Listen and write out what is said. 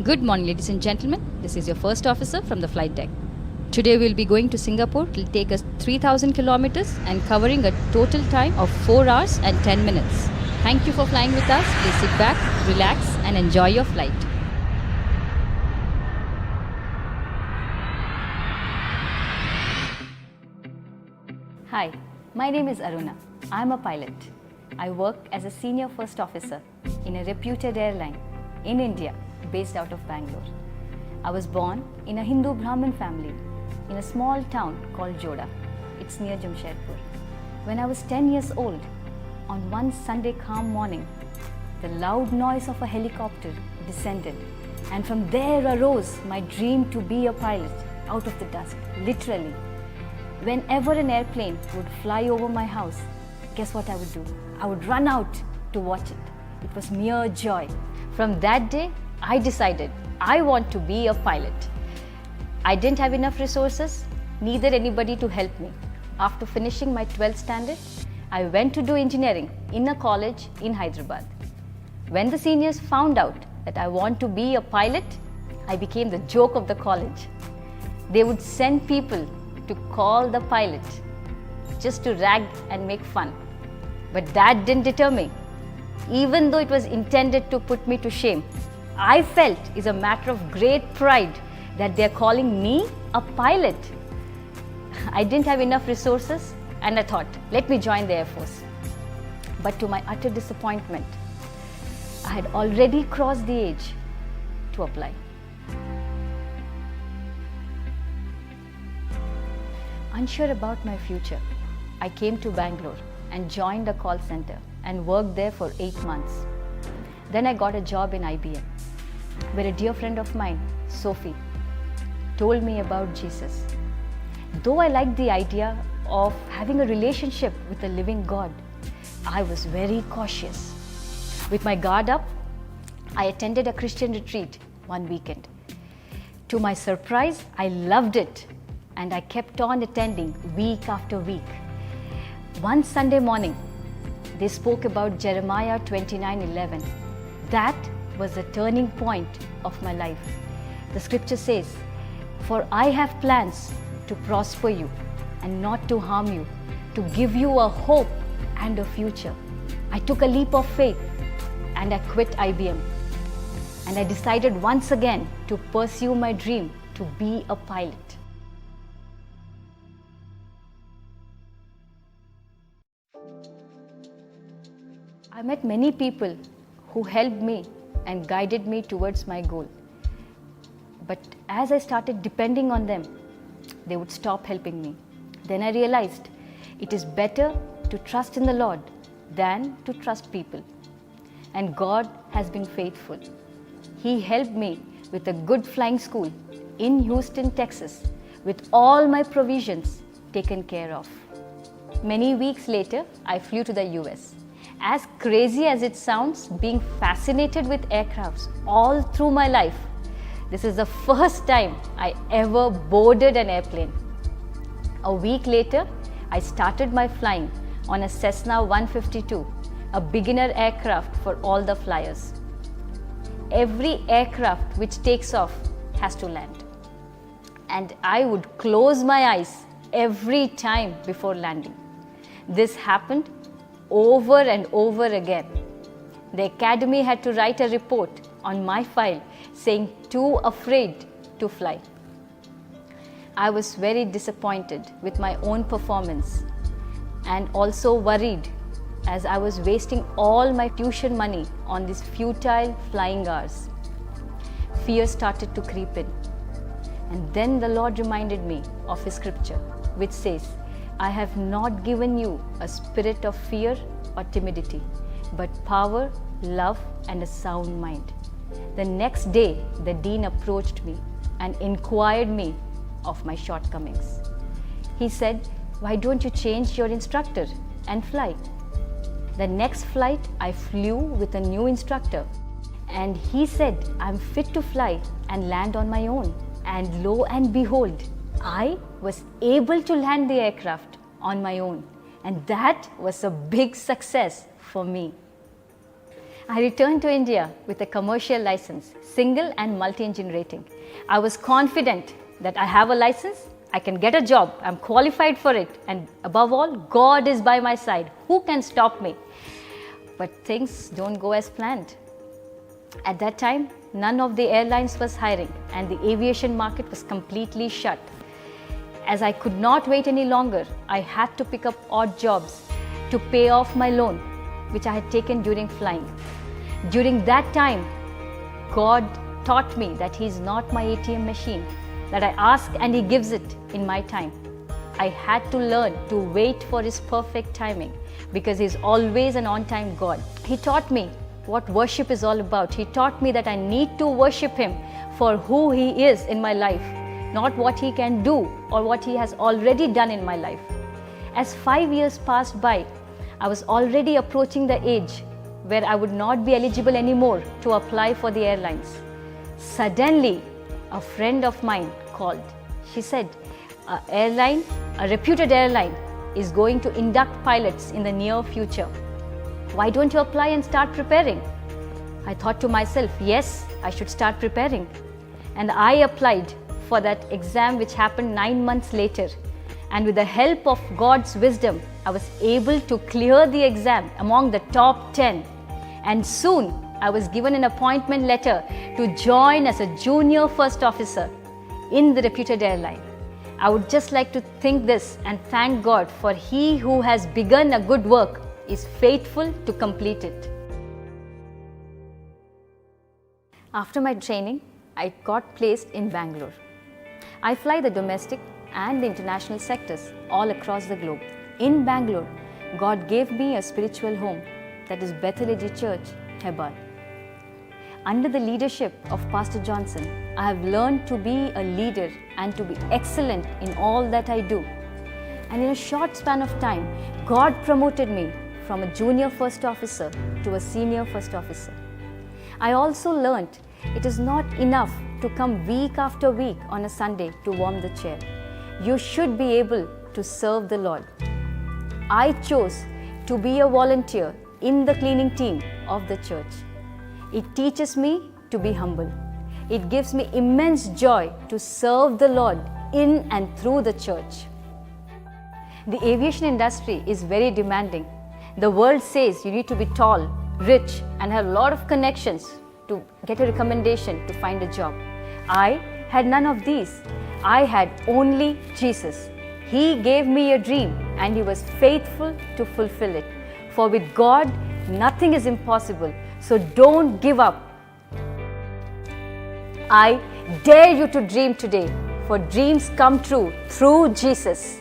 Good morning, ladies and gentlemen. This is your first officer from the flight deck. Today we'll be going to Singapore. It will take us 3,000 kilometers and covering a total time of 4 hours and 10 minutes. Thank you for flying with us. Please sit back, relax and enjoy your flight. Hi, my name is Aruna. I'm a pilot. I work as a senior first officer in a reputed airline in India based out of Bangalore. I was born in a Hindu Brahmin family in a small town called Joda. It's near Jamshedpur. When I was 10 years old, on one Sunday calm morning, the loud noise of a helicopter descended, and from there arose my dream to be a pilot out of the dusk, literally. Whenever an airplane would fly over my house, guess what I would do? I would run out to watch it. It was mere joy. From that day, I decided I want to be a pilot. I didn't have enough resources, neither anybody to help me. After finishing my 12th standard, I went to do engineering in a college in Hyderabad. When the seniors found out that I want to be a pilot, I became the joke of the college. They would send people to call the pilot just to rag and make fun. But that didn't deter me. Even though it was intended to put me to shame, I felt it's a matter of great pride that they're calling me a pilot. I didn't have enough resources and I thought, let me join the Air Force. But to my utter disappointment, I had already crossed the age to apply. Unsure about my future, I came to Bangalore and joined a call center and worked there for 8 months. Then I got a job in IBM, where a dear friend of mine, Sophie, told me about Jesus. Though I liked the idea of having a relationship with the living God, I was very cautious. With my guard up, I attended a Christian retreat one weekend. To my surprise, I loved it, and I kept on attending week after week. One Sunday morning, they spoke about Jeremiah 29:11. That was the turning point of my life. The scripture says, "For I have plans to prosper you and not to harm you, to give you a hope and a future." I took a leap of faith and I quit IBM. And I decided once again to pursue my dream to be a pilot. I met many people who helped me and guided me towards my goal. But as I started depending on them, they would stop helping me. Then I realized it is better to trust in the Lord than to trust people. And God has been faithful. He helped me with a good flying school in Houston, Texas, with all my provisions taken care of. Many weeks later, I flew to the US. As crazy as it sounds, being fascinated with aircrafts all through my life, this is the first time I ever boarded an airplane. A week later, I started my flying on a Cessna 152, a beginner aircraft for all the flyers. Every aircraft which takes off has to land. And I would close my eyes every time before landing. This happened over and over again. The academy had to write a report on my file saying too afraid to fly. I was very disappointed with my own performance and also worried as I was wasting all my tuition money on these futile flying hours. Fear started to creep in. And then the Lord reminded me of His scripture, which says, "I have not given you a spirit of fear or timidity, but power, love, and a sound mind." The next day, the dean approached me and inquired me of my shortcomings. He said, "Why don't you change your instructor and fly?" The next flight, I flew with a new instructor, and he said, "I'm fit to fly and land on my own." And lo and behold, I was able to land the aircraft on my own, and that was a big success for me. I returned to India with a commercial license, single and multi-engine rating. I was confident that I have a license, I can get a job, I'm qualified for it, and above all, God is by my side. Who can stop me? But things don't go as planned. At that time, none of the airlines was hiring and the aviation market was completely shut. As I could not wait any longer, I had to pick up odd jobs to pay off my loan, which I had taken during flying. During that time, God taught me that He is not my ATM machine, that I ask and He gives it in my time. I had to learn to wait for His perfect timing because He is always an on-time God. He taught me what worship is all about. He taught me that I need to worship Him for who He is in my life, not what He can do or what He has already done in my life. As 5 years passed by, I was already approaching the age where I would not be eligible anymore to apply for the airlines. Suddenly, a friend of mine called. She said, a reputed airline is going to induct pilots in the near future. Why don't you apply and start preparing? I thought to myself, yes, I should start preparing. And I applied for that exam, which happened 9 months later. And with the help of God's wisdom, I was able to clear the exam among the top 10. And soon, I was given an appointment letter to join as a junior first officer in the reputed airline. I would just like to think this and thank God, for He who has begun a good work is faithful to complete it. After my training, I got placed in Bangalore. I fly the domestic and the international sectors all across the globe. In Bangalore, God gave me a spiritual home, that is Bethel Church, Hebbal. Under the leadership of Pastor Johnson, I have learned to be a leader and to be excellent in all that I do. And in a short span of time, God promoted me from a junior first officer to a senior first officer. I also learned it is not enough to come week after week on a Sunday to warm the chair. You should be able to serve the Lord. I chose to be a volunteer in the cleaning team of the church. It teaches me to be humble. It gives me immense joy to serve the Lord in and through the church. The aviation industry is very demanding. The world says you need to be tall, rich, and have a lot of connections to get a recommendation to find a job. I had none of these. I had only Jesus. He gave me a dream and He was faithful to fulfill it. For with God, nothing is impossible. So don't give up. I dare you to dream today, for dreams come true through Jesus.